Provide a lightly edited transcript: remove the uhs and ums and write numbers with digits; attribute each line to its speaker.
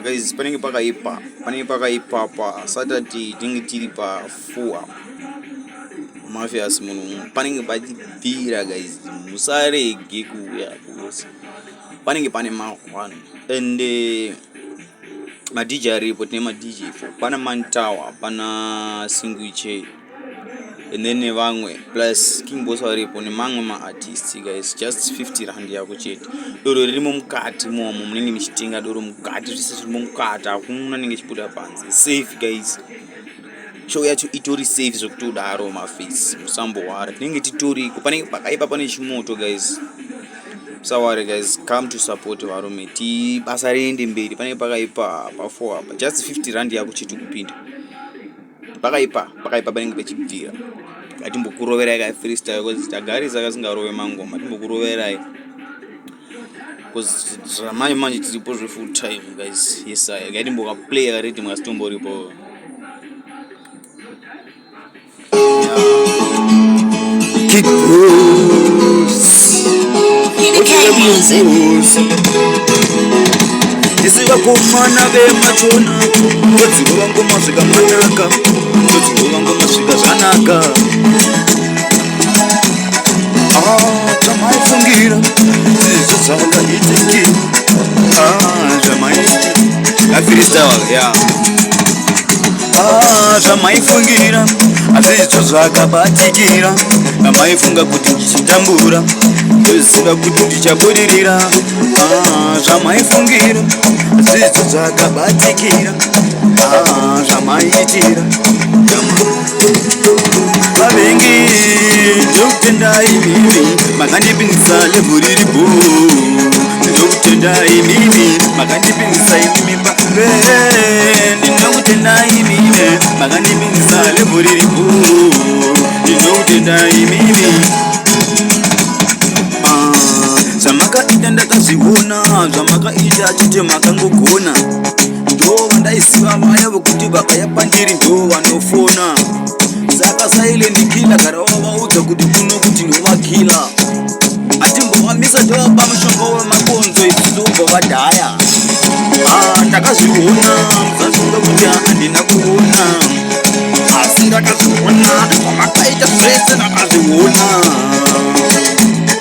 Speaker 1: guys, panenge pakaipa pa Saturday tinenge tiri pa 4 mafias munhu panenge pachibvira guys, musarege kuuya panenge pane mahwani ende madj aripo, tine madj 4, pana mantawa, pana singwiche and then nevamwe plus King Boss varipo nemamwe maartists guys, just 50 rand yako chete. Doro ririmo mukati momo munenge michitenga doro mukati, zvese zvirimo mukati, hakuna nenge chibuda panze. Safe guys, show yacho itori safe zvekutodaro maface, musambowara tinenge titoriko, panenge pakaipa pane chimoto guys, musaware guys, come to support varume basa riende mberi. Panenge pakaipa pa 4 apa, just 50 rand yako chete kupinda. Pakaipa panenge pachibvira. Atimbokuroverai kai freestyle because tagari saka singarove mangoma, atimbokuroverai because manje tiripo zve full time guys. Yes I gatimboka play karedi mwasitomboripo. Kick Isiva kufana vemachona todzirova ngoma zvikamanaka, todzirova ngoma svika zvanaka. Zvamaifungira izvo zvakaitiki, zvamaifreestyle ya zvamaifungira azvizvo zvakabatikira, amaifunga kuti ndichitambura ndoziva kuti ndichabudirira. Zvamaifungira azvizvo zvakabatikira, zvamaitira vavengi ndokutendai mimi makandipinisa level riripo, ndokutendai mimi makandipinisa imimi ndinokutendai mimi makandipinisa level riripo, ndinokutendai mimi zvamakaita ndakazviona, zvamakaita chete makangogona, ndo vandaisiva vaya vokuti vakaya pandiri ndo vanofona. Saka silent killer karavavaudza kuti kuno kuti novakila, atimbovamisa ndovapa mushonga wemakonzo idzobva vadhaya. Ndakazviona musasunga kuti handina kuona, asi ndakazviona vamakaita zvese ndakazviona.